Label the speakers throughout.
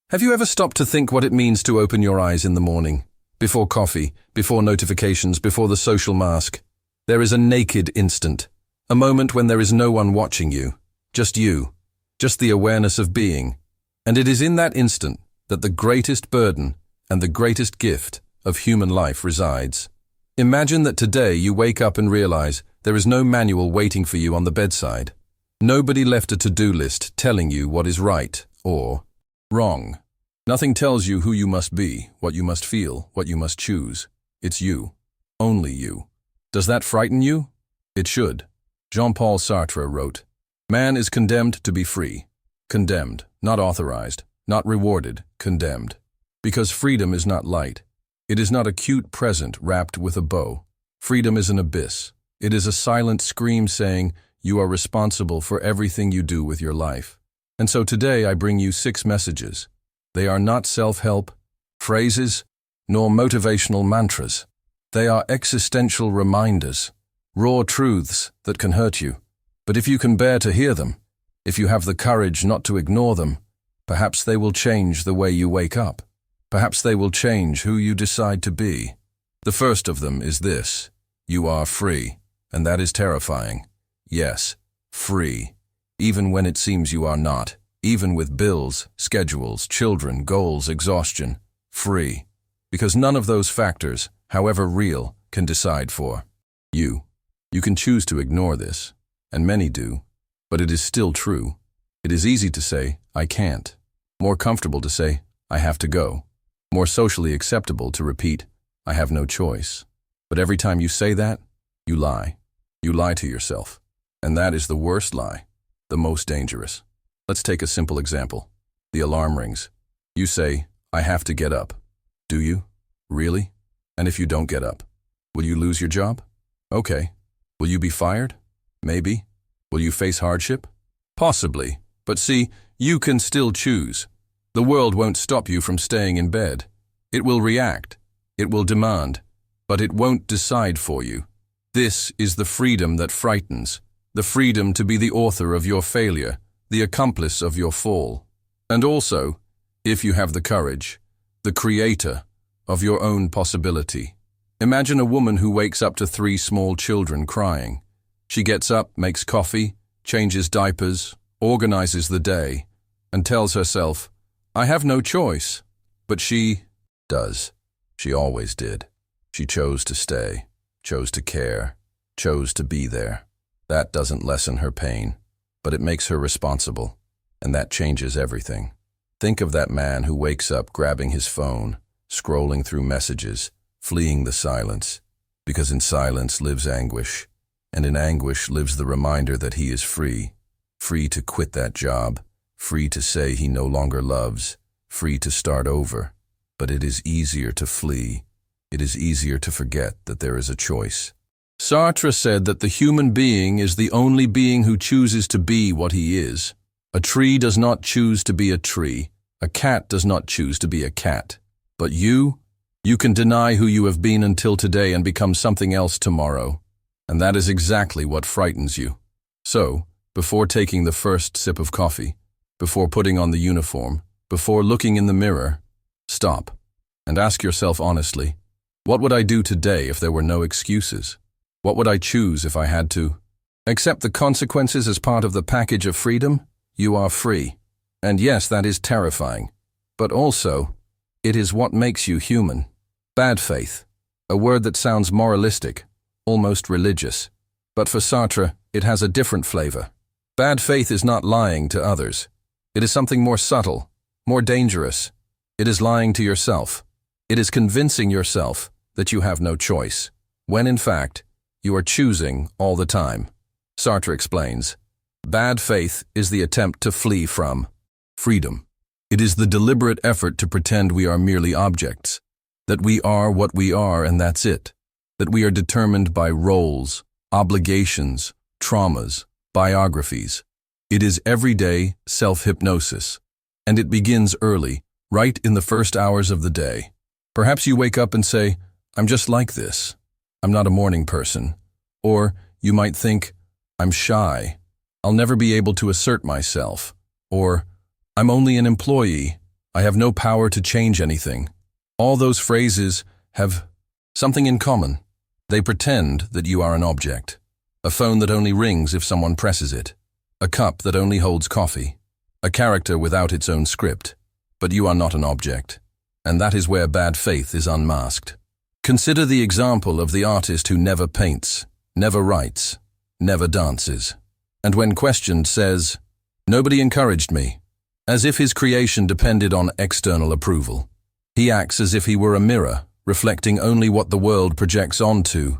Speaker 1: Have you ever stopped to think what it means to open your eyes in the morning? Before coffee, before notifications, before the social mask. There is a naked instant. A moment when there is no one watching you. Just the awareness of being. And it is in that instant that the greatest burden and the greatest gift of human life resides. Imagine that today you wake up and realize there is no manual waiting for you on the bedside. Nobody left a to-do list telling you what is right or wrong. Nothing tells you who you must be, what you must feel, what you must choose. It's you. Only you. Does that frighten you? It should. Jean-Paul Sartre wrote, "Man is condemned to be free." Condemned, not authorized, not rewarded, condemned. Because freedom is not light. It is not a cute present wrapped with a bow. Freedom is an abyss. It is a silent scream saying, you are responsible for everything you do with your life. And so today I bring you 6 messages. They are not self-help phrases, nor motivational mantras. They are existential reminders, raw truths that can hurt you. But if you can bear to hear them, if you have the courage not to ignore them, perhaps they will change the way you wake up. Perhaps they will change who you decide to be. The first of them is this: you are free, and that is terrifying. Yes, free. Even when it seems you are not, even with bills, schedules, children, goals, exhaustion, free. Because none of those factors, however real, can decide for you. You can choose to ignore this, and many do, but it is still true. It is easy to say, I can't. More comfortable to say, I have to go. More socially acceptable to repeat, I have no choice. But every time you say that, you lie. You lie to yourself. And that is the worst lie, the most dangerous. Let's take a simple example. The alarm rings. You say, I have to get up. Do you? Really? And if you don't get up, will you lose your job? Okay. Will you be fired? Maybe. Will you face hardship? Possibly. But see, you can still choose. The world won't stop you from staying in bed. It will react. It will demand. But it won't decide for you. This is the freedom that frightens. The freedom to be the author of your failure, the accomplice of your fall. And also, if you have the courage, the creator of your own possibility. Imagine a woman who wakes up to 3 small children crying. She gets up, makes coffee, changes diapers, organizes the day, and tells herself, I have no choice. But she does. She always did. She chose to stay, chose to care, chose to be there. That doesn't lessen her pain, but it makes her responsible, and that changes everything. Think of that man who wakes up grabbing his phone, scrolling through messages, fleeing the silence, because in silence lives anguish, and in anguish lives the reminder that he is free, free to quit that job, free to say he no longer loves, free to start over. But it is easier to flee. It is easier to forget that there is a choice. Sartre said that the human being is the only being who chooses to be what he is. A tree does not choose to be a tree. A cat does not choose to be a cat. But you can deny who you have been until today and become something else tomorrow. And that is exactly what frightens you. So, before taking the first sip of coffee, before putting on the uniform, before looking in the mirror, stop and ask yourself honestly, what would I do today if there were no excuses? What would I choose if I had to? Accept the consequences as part of the package of freedom? You are free. And yes, that is terrifying. But also, it is what makes you human. Bad faith. A word that sounds moralistic, almost religious. But for Sartre, it has a different flavor. Bad faith is not lying to others. It is something more subtle, more dangerous. It is lying to yourself. It is convincing yourself that you have no choice, when in fact, you are choosing all the time. Sartre explains, bad faith is the attempt to flee from freedom. It is the deliberate effort to pretend we are merely objects, that we are what we are and that's it, that we are determined by roles, obligations, traumas, biographies. It is everyday self-hypnosis, and it begins early, right in the first hours of the day. Perhaps you wake up and say, I'm just like this. I'm not a morning person. Or you might think, I'm shy. I'll never be able to assert myself. Or, I'm only an employee. I have no power to change anything. All those phrases have something in common. They pretend that you are an object. A phone that only rings if someone presses it. A cup that only holds coffee. A character without its own script. But you are not an object. And that is where bad faith is unmasked. Consider the example of the artist who never paints, never writes, never dances. And when questioned says, "Nobody encouraged me," as if his creation depended on external approval. He acts as if he were a mirror, reflecting only what the world projects onto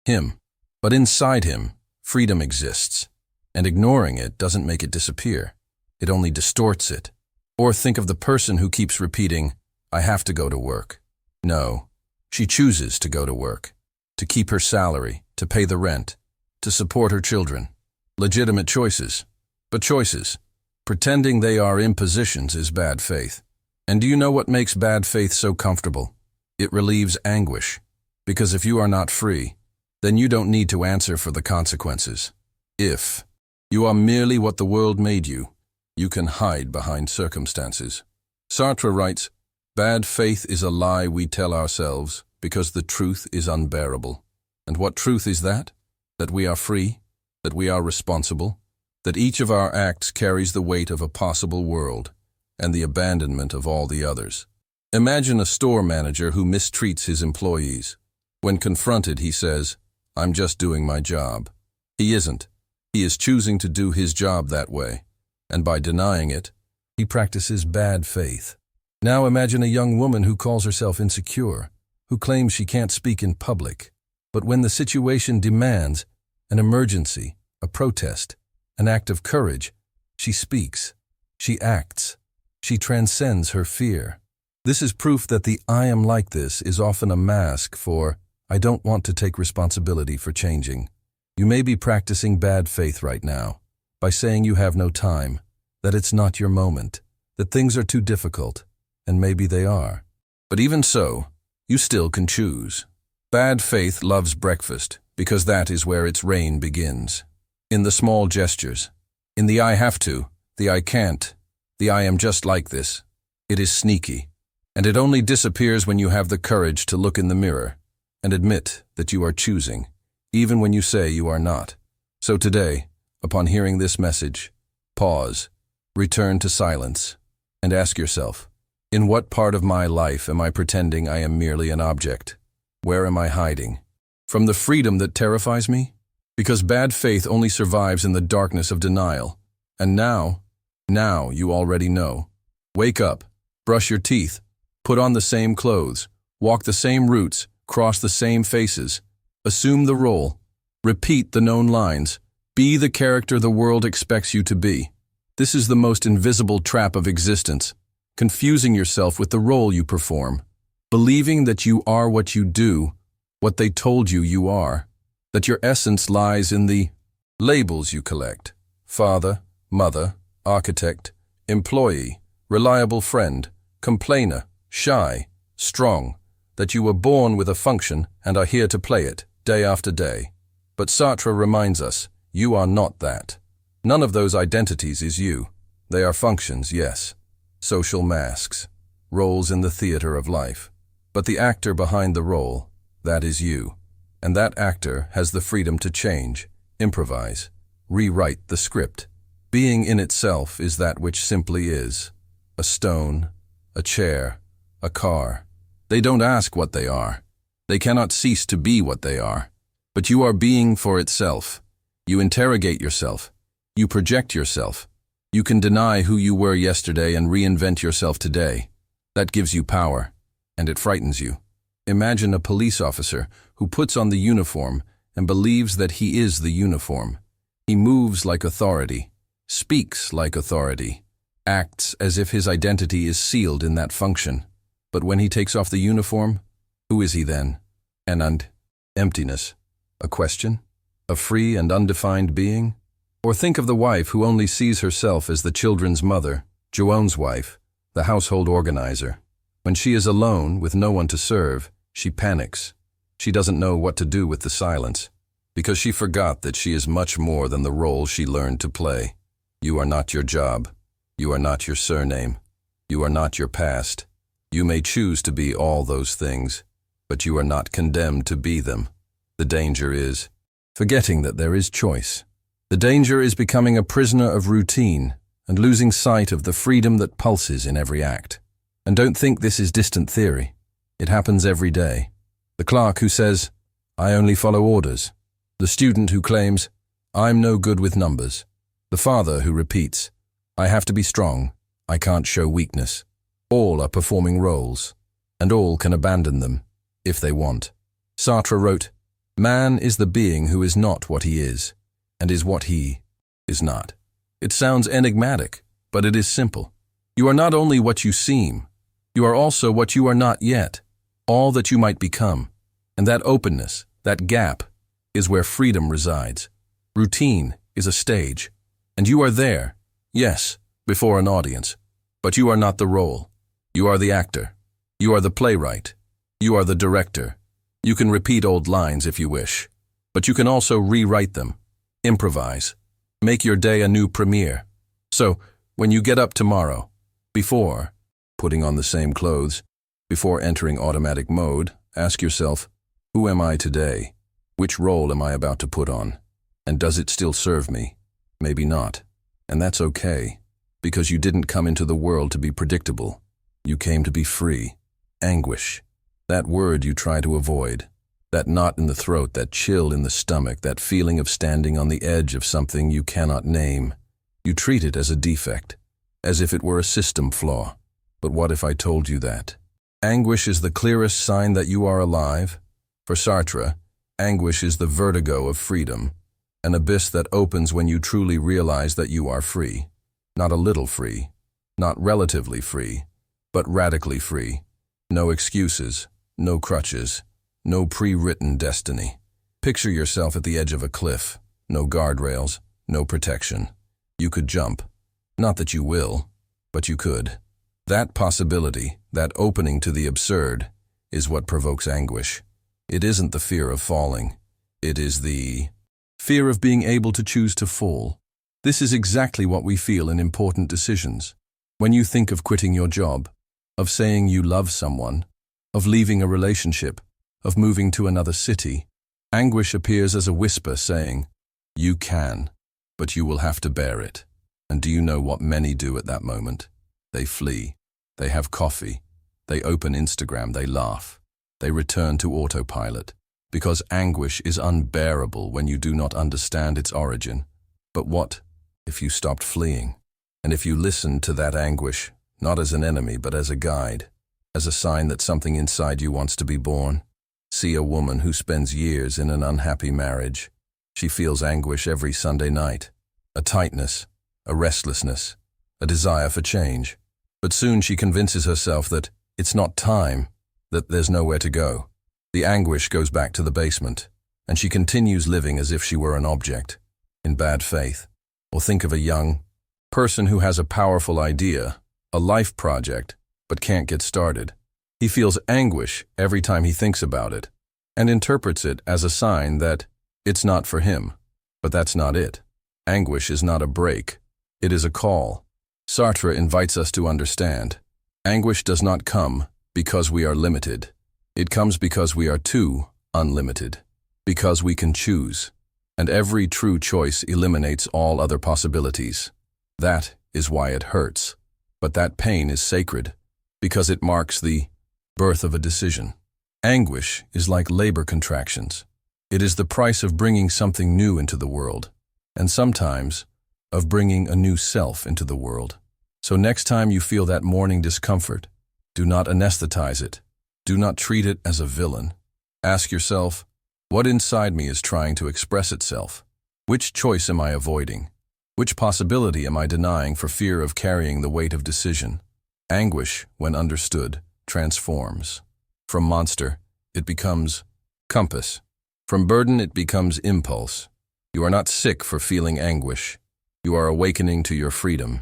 Speaker 1: him. But inside him, freedom exists, and ignoring it doesn't make it disappear. It only distorts it. Or think of the person who keeps repeating, "I have to go to work." No, she chooses to go to work, to keep her salary, to pay the rent, to support her children. Legitimate choices, but choices. Pretending they are impositions is bad faith. And do you know what makes bad faith so comfortable? It relieves anguish, because if you are not free, then you don't need to answer for the consequences. If you are merely what the world made you, you can hide behind circumstances. Sartre writes, "Bad faith is a lie we tell ourselves because the truth is unbearable." And what truth is that? That we are free, that we are responsible, that each of our acts carries the weight of a possible world and the abandonment of all the others. Imagine a store manager who mistreats his employees. When confronted, he says, "I'm just doing my job." He isn't. He is choosing to do his job that way, and by denying it, he practices bad faith. Now imagine a young woman who calls herself insecure, who claims she can't speak in public, but when the situation demands an emergency, a protest, an act of courage, she speaks, she acts, she transcends her fear. This is proof that the "I am like this" is often a mask for "I don't want to take responsibility for changing." You may be practicing bad faith right now by saying you have no time, that it's not your moment, that things are too difficult, and maybe they are. But even so, you still can choose. Bad faith loves breakfast because that is where its reign begins. In the small gestures, in the "I have to," the "I can't," the "I am just like this." It is sneaky, and it only disappears when you have the courage to look in the mirror and admit that you are choosing, even when you say you are not. So today, upon hearing this message, pause, return to silence, and ask yourself, in what part of my life am I pretending I am merely an object? Where am I hiding? From the freedom that terrifies me? Because bad faith only survives in the darkness of denial. And now you already know. Wake up, brush your teeth, put on the same clothes, walk the same routes, cross the same faces, assume the role, repeat the known lines, be the character the world expects you to be. This is the most invisible trap of existence, confusing yourself with the role you perform, believing that you are what you do, what they told you you are, that your essence lies in the labels you collect: father, mother, architect, employee, reliable friend, complainer, shy, strong, that you were born with a function and are here to play it, day after day. But Sartre reminds us, you are not that. None of those identities is you. They are functions, yes. Social masks, roles in the theater of life. But the actor behind the role, that is you. And that actor has the freedom to change, improvise, rewrite the script. Being in itself is that which simply is. A stone, a chair, a car. They don't ask what they are. They cannot cease to be what they are. But you are being for itself. You interrogate yourself. You project yourself. You can deny who you were yesterday and reinvent yourself today. That gives you power, and it frightens you. Imagine a police officer who puts on the uniform and believes that he is the uniform. He moves like authority, speaks like authority, acts as if his identity is sealed in that function. But when he takes off the uniform, who is he then? An emptiness. A question? A free and undefined being? Or think of the wife who only sees herself as the children's mother, Joan's wife, the household organizer. When she is alone with no one to serve, she panics. She doesn't know what to do with the silence, because she forgot that she is much more than the role she learned to play. You are not your job. You are not your surname. You are not your past. You may choose to be all those things, but you are not condemned to be them. The danger is forgetting that there is choice. The danger is becoming a prisoner of routine and losing sight of the freedom that pulses in every act. And don't think this is distant theory. It happens every day. The clerk who says, "I only follow orders." The student who claims, "I'm no good with numbers." The father who repeats, "I have to be strong. I can't show weakness." All are performing roles, and all can abandon them, if they want. Sartre wrote, "Man is the being who is not what he is, and is what he is not." It sounds enigmatic, but it is simple. You are not only what you seem, you are also what you are not yet, all that you might become. And that openness, that gap, is where freedom resides. Routine is a stage, and you are there, yes, before an audience, but you are not the role. You are the actor. You are the playwright. You are the director. You can repeat old lines if you wish, but you can also rewrite them, improvise, make your day a new premiere. So, when you get up tomorrow, before putting on the same clothes, before entering automatic mode, ask yourself, who am I today? Which role am I about to put on? And does it still serve me? Maybe not. And that's okay, because you didn't come into the world to be predictable. You came to be free. Anguish. That word you try to avoid. That knot in the throat, that chill in the stomach, that feeling of standing on the edge of something you cannot name. You treat it as a defect, as if it were a system flaw. But what if I told you that? Anguish is the clearest sign that you are alive. For Sartre, anguish is the vertigo of freedom, an abyss that opens when you truly realize that you are free. Not a little free, not relatively free, but radically free. No excuses, no crutches, no pre-written destiny. Picture yourself at the edge of a cliff, no guardrails, no protection. You could jump. Not that you will, but you could. That possibility, that opening to the absurd, is what provokes anguish. It isn't the fear of falling. It is the fear of being able to choose to fall. This is exactly what we feel in important decisions. When you think of quitting your job, of saying you love someone, of leaving a relationship, of moving to another city, anguish appears as a whisper saying, "You can, but you will have to bear it." And do you know what many do at that moment? They flee. They have coffee. They open Instagram. They laugh. They return to autopilot, because anguish is unbearable when you do not understand its origin. But what if you stopped fleeing? And if you listened to that anguish, not as an enemy, but as a guide, as a sign that something inside you wants to be born? See a woman who spends years in an unhappy marriage. She feels anguish every Sunday night, a tightness, a restlessness, a desire for change. But soon she convinces herself that it's not time, that there's nowhere to go. The anguish goes back to the basement, and she continues living as if she were an object, in bad faith. Or think of a young person who has a powerful idea, a life project, but can't get started. He feels anguish every time he thinks about it, and interprets it as a sign that it's not for him. But that's not it. Anguish is not a break. It is a call. Sartre invites us to understand. Anguish does not come because we are limited. It comes because we are too unlimited, because we can choose. And every true choice eliminates all other possibilities. That is why it hurts. But that pain is sacred, because it marks the birth of a decision. Anguish is like labor contractions. It is the price of bringing something new into the world, and sometimes of bringing a new self into the world. So next time you feel that morning discomfort, do not anesthetize it. Do not treat it as a villain. Ask yourself, what inside me is trying to express itself? Which choice am I avoiding? Which possibility am I denying for fear of carrying the weight of decision? Anguish, when understood, transforms. From monster, it becomes compass. From burden, it becomes impulse. You are not sick for feeling anguish. You are awakening to your freedom.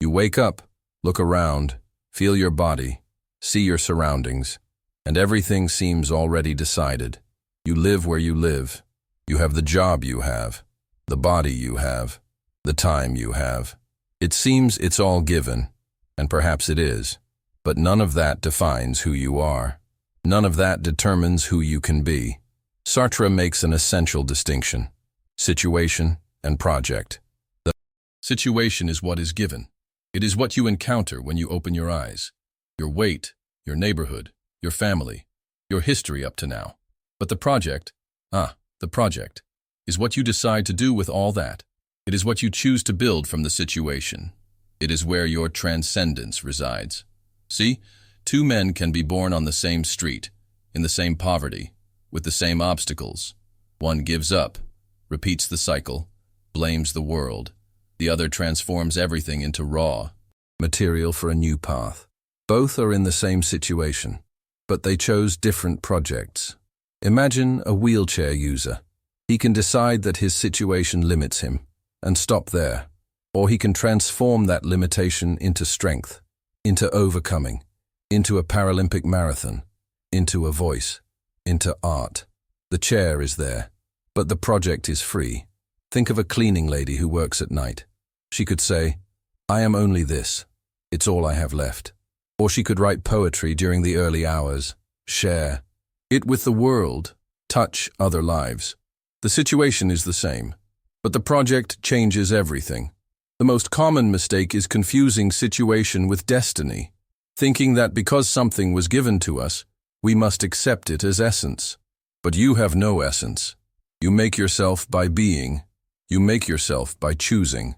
Speaker 1: You wake up, look around, feel your body, see your surroundings, and everything seems already decided. You live where you live. You have the job you have, the body you have, the time you have. It seems it's all given. and perhaps it is. But none of that defines who you are. None of that determines who you can be. Sartre makes an essential distinction: situation and project. The situation is what is given. It is what you encounter when you open your eyes. Your weight, your neighborhood, your family, your history up to now. But the project is what you decide to do with all that. It is what you choose to build from the situation. It is where your transcendence resides. See, two men can be born on the same street, in the same poverty, with the same obstacles. One gives up, repeats the cycle, blames the world. The other transforms everything into raw material for a new path. Both are in the same situation, but they chose different projects. Imagine a wheelchair user. He can decide that his situation limits him and stop there, or he can transform that limitation into strength, into overcoming, into a Paralympic marathon, into a voice, into art. The chair is there, but the project is free. Think of a cleaning lady who works at night. She could say, "I am only this. It's all I have left." Or she could write poetry during the early hours, share it with the world, touch other lives. The situation is the same, but the project changes everything. The most common mistake is confusing situation with destiny, thinking that because something was given to us, we must accept it as essence. But you have no essence. You make yourself by being. You make yourself by choosing.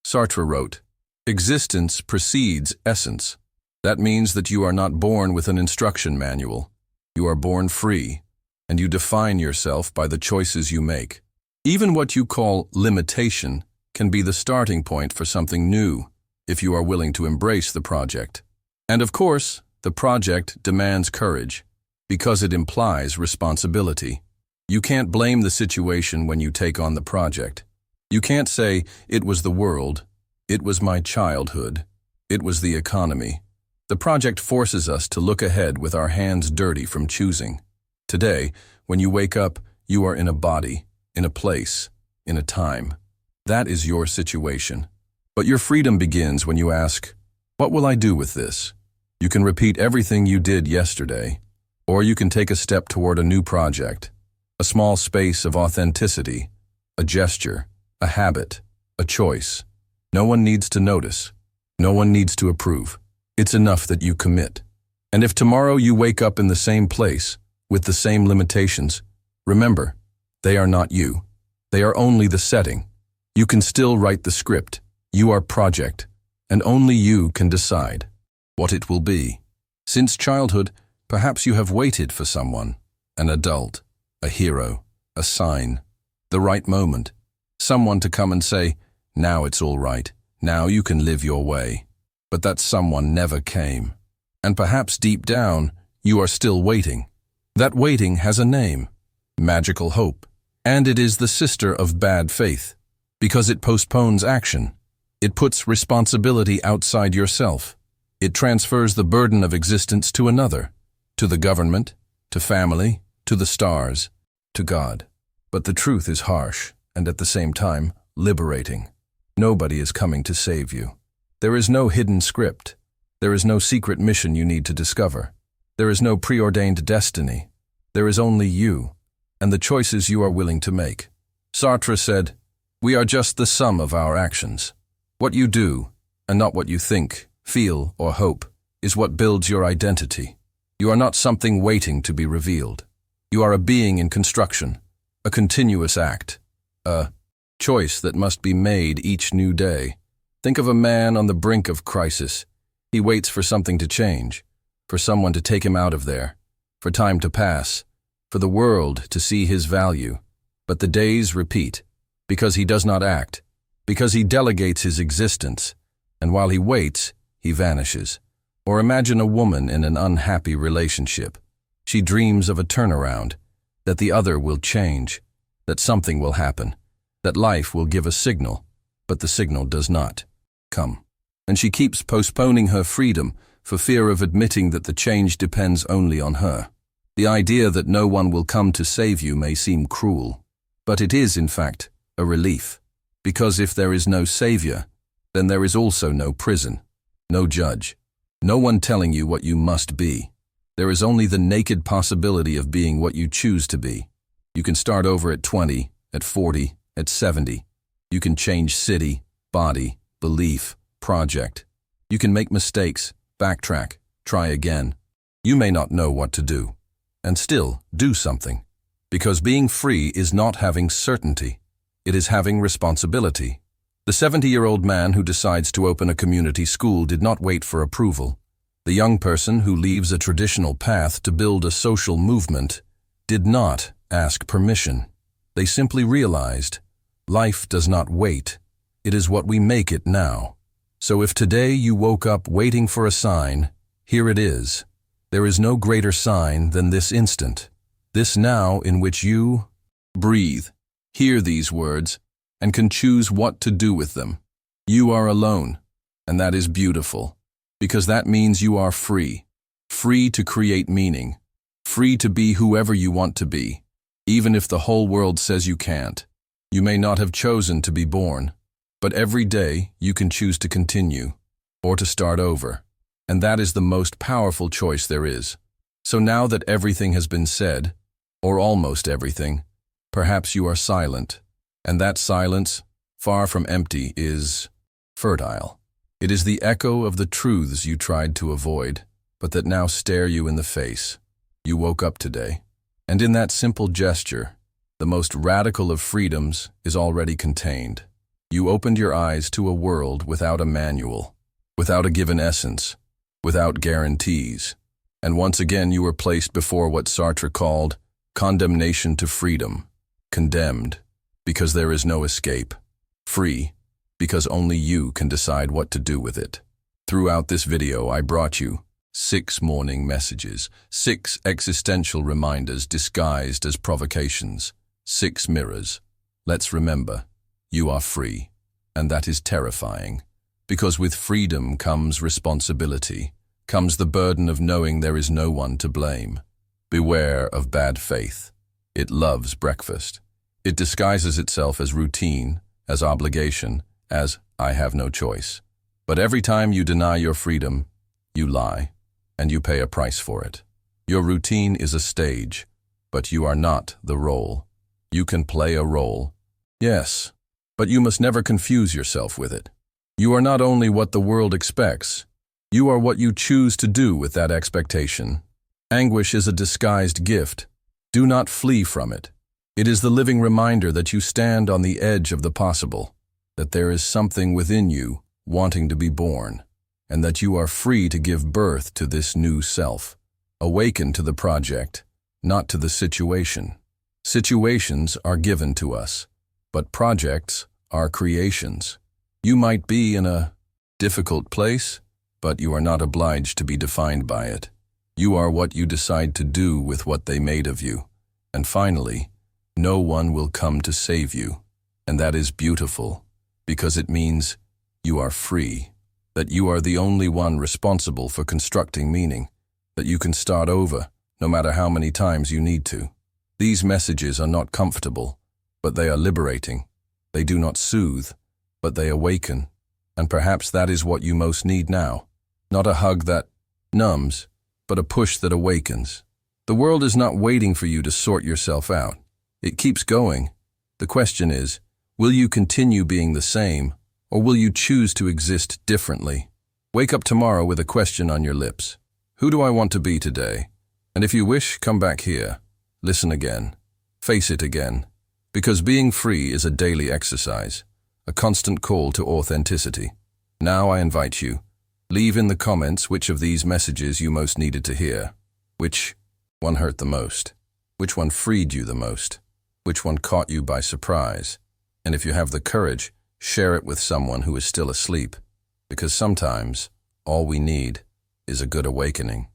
Speaker 1: Sartre wrote, "Existence precedes essence." That means that you are not born with an instruction manual. You are born free, and you define yourself by the choices you make. Even what you call limitation can be the starting point for something new, if you are willing to embrace the project. And of course, the project demands courage, because it implies responsibility. You can't blame the situation when you take on the project. You can't say, "It was the world, it was my childhood, it was the economy." The project forces us to look ahead with our hands dirty from choosing. Today, when you wake up, you are in a body, in a place, in a time. That is your situation. But your freedom begins when you ask, "What will I do with this?" You can repeat everything you did yesterday, or you can take a step toward a new project, a small space of authenticity, a gesture, a habit, a choice. No one needs to notice. No one needs to approve. It's enough that you commit. And if tomorrow you wake up in the same place, with the same limitations, remember, they are not you. They are only the setting. You can still write the script. You are project, and only you can decide what it will be. Since childhood, perhaps you have waited for someone, an adult, a hero, a sign, the right moment, someone to come and say, "Now it's all right. Now you can live your way." But that someone never came. And perhaps deep down, you are still waiting. That waiting has a name, magical hope. And it is the sister of bad faith, because it postpones action. It puts responsibility outside yourself. It transfers the burden of existence to another, to the government, to family, to the stars, to God. But the truth is harsh, and at the same time, liberating. Nobody is coming to save you. There is no hidden script. There is no secret mission you need to discover. There is no preordained destiny. There is only you, and the choices you are willing to make. Sartre said, "We are just the sum of our actions. What you do, and not what you think, feel, or hope, is what builds your identity. You are not something waiting to be revealed. You are a being in construction, a continuous act, a choice that must be made each new day." Think of a man on the brink of crisis. He waits for something to change, for someone to take him out of there, for time to pass, for the world to see his value. But the days repeat, because he does not act, because he delegates his existence, and while he waits, he vanishes. Or imagine a woman in an unhappy relationship. She dreams of a turnaround, that the other will change, that something will happen, that life will give a signal, but the signal does not come. And she keeps postponing her freedom for fear of admitting that the change depends only on her. The idea that no one will come to save you may seem cruel, but it is, in fact, a relief. Because if there is no savior, then there is also no prison, no judge, No one telling you what you must be. There is only the naked possibility of being what you choose to be. You can start over at 20, at 40, at 70. You can change city, body, belief, project. You can make mistakes, backtrack, try again. You may not know what to do, and still do something. Because being free is not having certainty. It is having responsibility. The 70-year-old man who decides to open a community school did not wait for approval. The young person who leaves a traditional path to build a social movement did not ask permission. They simply realized, life does not wait. It is what we make it now. So if today you woke up waiting for a sign, here it is. There is no greater sign than this instant, this now in which you breathe, hear these words, and can choose what to do with them. You are alone, and that is beautiful, because that means you are free. Free to create meaning. Free to be whoever you want to be, even if the whole world says you can't. You may not have chosen to be born, but every day you can choose to continue, or to start over. And that is the most powerful choice there is. So now that everything has been said, or almost everything, perhaps you are silent. And that silence, far from empty, is fertile. It is the echo of the truths you tried to avoid, but that now stare you in the face. You woke up today, and in that simple gesture, the most radical of freedoms is already contained. You opened your eyes to a world without a manual, without a given essence, without guarantees. And once again you were placed before what Sartre called condemnation to freedom. Condemned, because there is no escape. Free, because only you can decide what to do with it. Throughout this video, I brought you 6 morning messages, 6 existential reminders disguised as provocations, 6 mirrors. Let's remember, you are free, and that is terrifying, because with freedom comes responsibility, comes the burden of knowing there is no one to blame. Beware of bad faith. It loves breakfast. It disguises itself as routine, as obligation, as I have no choice. But every time you deny your freedom, you lie, and you pay a price for it. Your routine is a stage, but you are not the role. You can play a role, yes, but you must never confuse yourself with it. You are not only what the world expects, you are what you choose to do with that expectation. Anguish is a disguised gift. Do not flee from it. It is the living reminder that you stand on the edge of the possible, that there is something within you wanting to be born, and that you are free to give birth to this new self. Awaken to the project, not to the situation. Situations are given to us, but projects are creations. You might be in a difficult place, but you are not obliged to be defined by it. You are what you decide to do with what they made of you. And finally, no one will come to save you. And that is beautiful, because it means you are free, that you are the only one responsible for constructing meaning, that you can start over, no matter how many times you need to. These messages are not comfortable, but they are liberating. They do not soothe, but they awaken. And perhaps that is what you most need now. Not a hug that numbs, but a push that awakens. The world is not waiting for you to sort yourself out. It keeps going. The question is, will you continue being the same, or will you choose to exist differently? Wake up tomorrow with a question on your lips. Who do I want to be today? And if you wish, come back here. Listen again. Face it again. Because being free is a daily exercise, a constant call to authenticity. Now I invite you. Leave in the comments which of these messages you most needed to hear. Which one hurt the most? Which one freed you the most? Which one caught you by surprise? And if you have the courage, share it with someone who is still asleep. Because sometimes, all we need is a good awakening.